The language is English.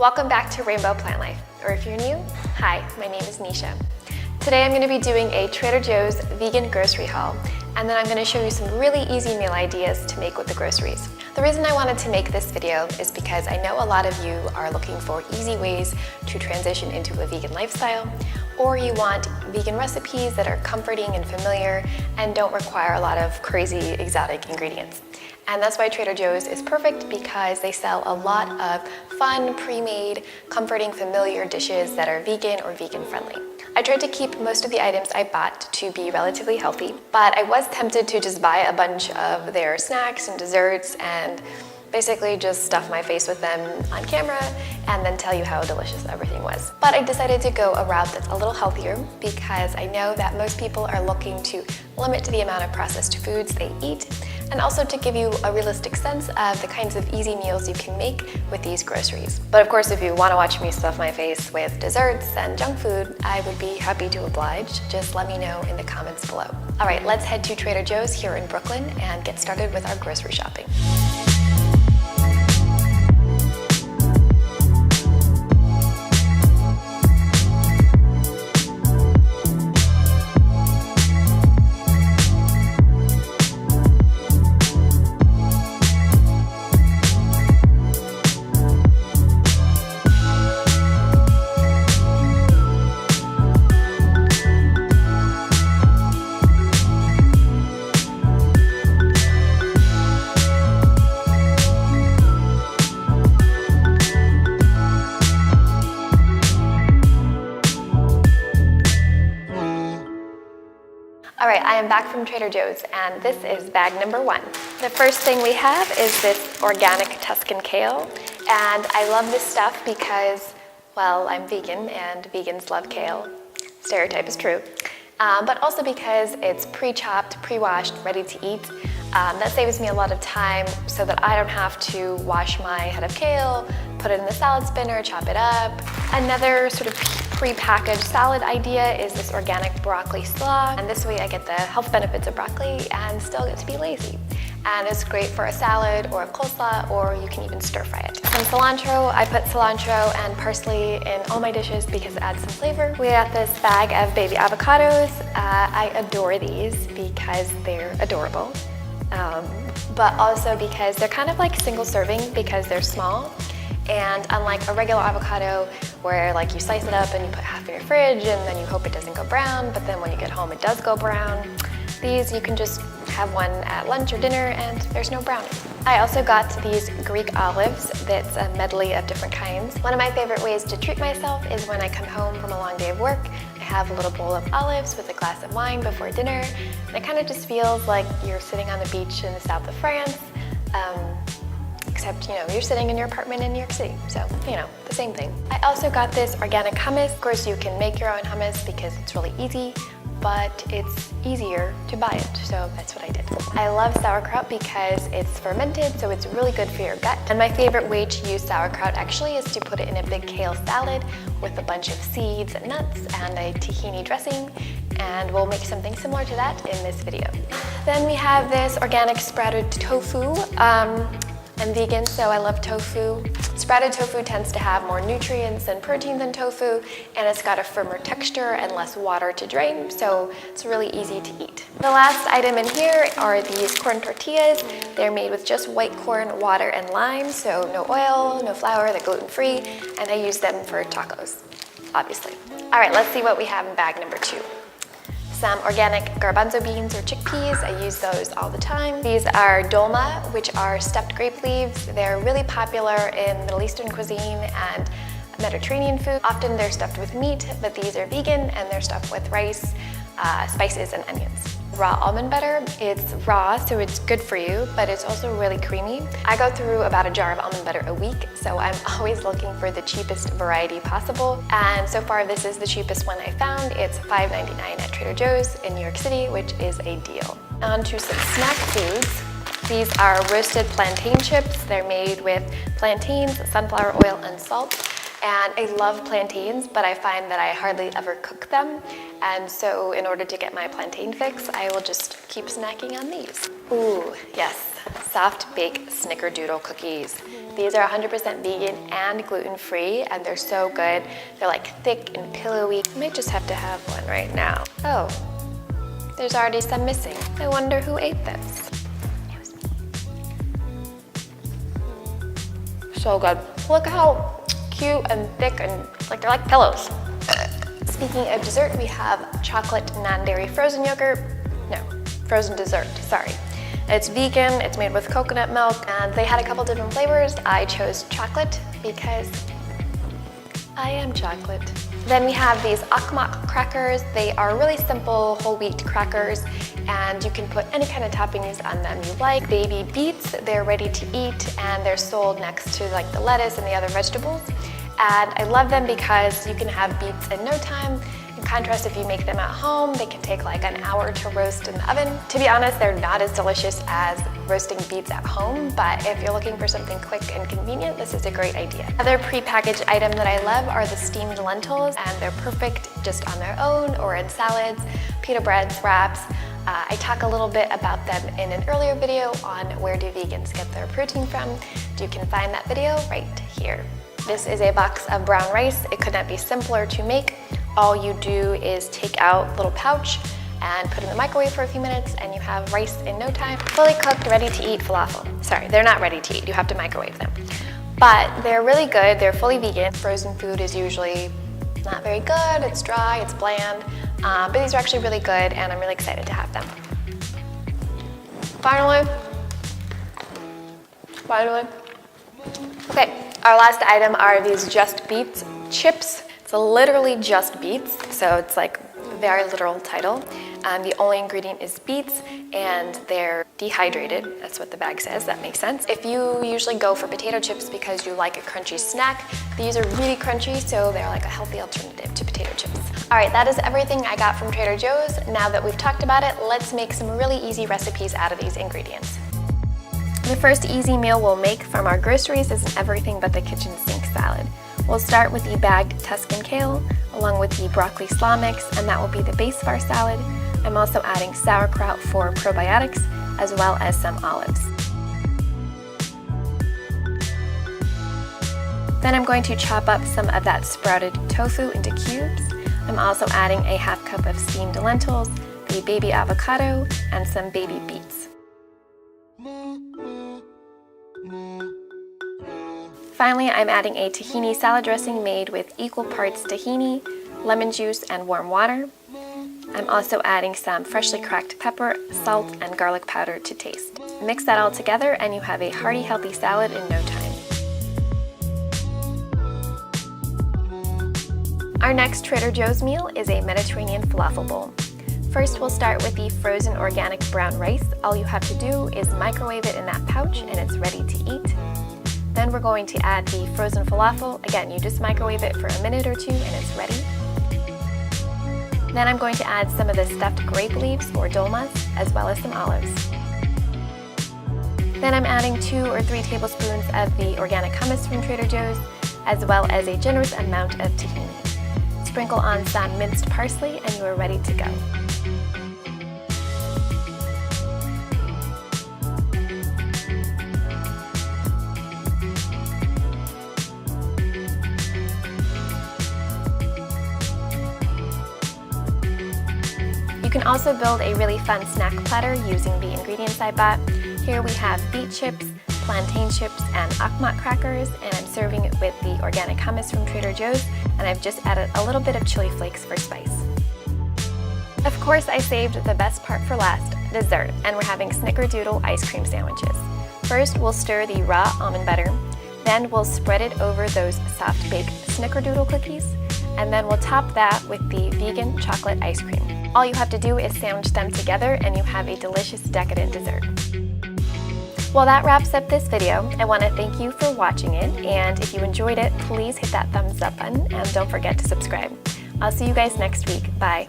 Welcome back to Rainbow Plant Life, or if you're new, hi, my name is Nisha. Today I'm going to be doing a Trader Joe's vegan grocery haul, and then I'm going to show you some really easy meal ideas to make with the groceries. The reason I wanted to make this video is because I know a lot of you are looking for easy ways to transition into a vegan lifestyle, or you want vegan recipes that are comforting and familiar and don't require a lot of crazy exotic ingredients. And that's why Trader Joe's is perfect, because they sell a lot of fun, pre-made, comforting, familiar dishes that are vegan or vegan friendly. I tried to keep most of the items I bought to be relatively healthy, but I was tempted to just buy a bunch of their snacks and desserts and basically just stuff my face with them on camera and then tell you how delicious everything was. But I decided to go a route that's a little healthier, because I know that most people are looking to limit the amount of processed foods they eat, and also to give you a realistic sense of the kinds of easy meals you can make with these groceries. But of course, if you want to watch me stuff my face with desserts and junk food, I would be happy to oblige. Just let me know in the comments below. All right, let's head to Trader Joe's here in Brooklyn and get started with our grocery shopping. All right, I am back from Trader Joe's, and this is bag number 1. The first thing we have is this organic Tuscan kale, and I love this stuff because, well, I'm vegan and vegans love kale. Stereotype is true. But also because it's pre-chopped, pre-washed, ready to eat. That saves me a lot of time so that I don't have to wash my head of kale, put it in the salad spinner, chop it up. Another sort of pre-packaged salad idea is this organic broccoli slaw, and this way I get the health benefits of broccoli and still get to be lazy. And it's great for a salad or a coleslaw, or you can even stir fry it. Some cilantro, I put cilantro and parsley in all my dishes because it adds some flavor. We got this bag of baby avocados. I adore these because they're adorable, but also because they're kind of like single serving because they're small. And unlike a regular avocado where like you slice it up and you put half in your fridge and then you hope it doesn't go brown, but then when you get home it does go brown, these you can just have one at lunch or dinner and there's no browning. I also got these Greek olives. That's a medley of different kinds. One of my favorite ways to treat myself is when I come home from a long day of work. I have a little bowl of olives with a glass of wine before dinner, and it kind of just feels like you're sitting on the beach in the south of France. Except, you're sitting in your apartment in New York City, so, the same thing. I also got this organic hummus. Of course, you can make your own hummus because it's really easy, but it's easier to buy it, so that's what I did. I love sauerkraut because it's fermented, so it's really good for your gut. And my favorite way to use sauerkraut actually is to put it in a big kale salad with a bunch of seeds and nuts and a tahini dressing, and we'll make something similar to that in this video. Then we have this organic sprouted tofu. I'm vegan, so I love tofu. Sprouted tofu tends to have more nutrients and protein than tofu, and it's got a firmer texture and less water to drain, so it's really easy to eat. The last item in here are these corn tortillas. They're made with just white corn, water, and lime, so no oil, no flour, they're gluten-free, and I use them for tacos, obviously. All right, let's see what we have in bag number 2. Some organic garbanzo beans or chickpeas. I use those all the time. These are dolma, which are stuffed grape leaves. They're really popular in Middle Eastern cuisine and Mediterranean food. Often they're stuffed with meat, but these are vegan and they're stuffed with rice, spices, and onions. Raw almond butter, it's raw, so it's good for you, but it's also really creamy. I go through about a jar of almond butter a week, so I'm always looking for the cheapest variety possible. And so far, this is the cheapest one I found. It's $5.99 at Trader Joe's in New York City, which is a deal. On to some snack foods. These are roasted plantain chips. They're made with plantains, sunflower oil, and salt. And I love plantains, but I find that I hardly ever cook them. And so in order to get my plantain fix, I will just keep snacking on these. Ooh, yes, soft bake snickerdoodle cookies. These are 100% vegan and gluten-free, and they're so good. They're like thick and pillowy. I might just have to have one right now. Oh, there's already some missing. I wonder who ate this. It was me. So good. Look how cute and thick and like they're like pillows. Speaking of dessert, we have chocolate non-dairy frozen yogurt. No, frozen dessert, sorry. It's vegan, it's made with coconut milk, and they had a couple different flavors. I chose chocolate because I am chocolate. Then we have these Akmak crackers. They are really simple whole wheat crackers, and you can put any kind of toppings on them you like. Baby beets, they're ready to eat, and they're sold next to like the lettuce and the other vegetables. And I love them because you can have beets in no time. In contrast, if you make them at home, they can take like an hour to roast in the oven. To be honest, they're not as delicious as roasting beets at home, but if you're looking for something quick and convenient, this is a great idea. Another prepackaged item that I love are the steamed lentils, and they're perfect just on their own or in salads, pita breads, wraps. I talk a little bit about them in an earlier video on where do vegans get their protein from. You can find that video right here. This is a box of brown rice. It could not be simpler to make. All you do is take out a little pouch and put it in the microwave for a few minutes, and you have rice in no time. Fully cooked, ready to eat falafel. Sorry, they're not ready to eat. You have to microwave them. But they're really good. They're fully vegan. Frozen food is usually not very good. It's dry, it's bland. But these are actually really good, and I'm really excited to have them. Finally. Okay, our last item are these Just Beets chips. It's literally just beets, so it's like a very literal title. The only ingredient is beets, and they're dehydrated. That's what the bag says, that makes sense. If you usually go for potato chips because you like a crunchy snack, these are really crunchy, so they're like a healthy alternative to potato chips. All right, that is everything I got from Trader Joe's. Now that we've talked about it, let's make some really easy recipes out of these ingredients. The first easy meal we'll make from our groceries is an everything but the kitchen sink salad. We'll start with the bagged Tuscan kale, along with the broccoli slaw mix, and that will be the base of our salad. I'm also adding sauerkraut for probiotics, as well as some olives. Then I'm going to chop up some of that sprouted tofu into cubes. I'm also adding a half cup of steamed lentils, the baby avocado, and some baby beets. Finally, I'm adding a tahini salad dressing made with equal parts tahini, lemon juice, and warm water. I'm also adding some freshly cracked pepper, salt, and garlic powder to taste. Mix that all together and you have a hearty, healthy salad in no time. Our next Trader Joe's meal is a Mediterranean falafel bowl. First, we'll start with the frozen organic brown rice. All you have to do is microwave it in that pouch and it's ready to eat. Then we're going to add the frozen falafel. Again, you just microwave it for a minute or two and it's ready. Then I'm going to add some of the stuffed grape leaves or dolmas, as well as some olives. Then I'm adding 2 or 3 tablespoons of the organic hummus from Trader Joe's, as well as a generous amount of tahini. Sprinkle on some minced parsley and you are ready to go. You can also build a really fun snack platter using the ingredients I bought. Here we have beet chips, plantain chips, and Akmat crackers, and I'm serving it with the organic hummus from Trader Joe's, and I've just added a little bit of chili flakes for spice. Of course, I saved the best part for last, dessert, and we're having snickerdoodle ice cream sandwiches. First, we'll stir the raw almond butter, then we'll spread it over those soft-baked snickerdoodle cookies, and then we'll top that with the vegan chocolate ice cream. All you have to do is sandwich them together and you have a delicious decadent dessert. Well, that wraps up this video. I want to thank you for watching it, and if you enjoyed it, please hit that thumbs up button and don't forget to subscribe. I'll see you guys next week. Bye.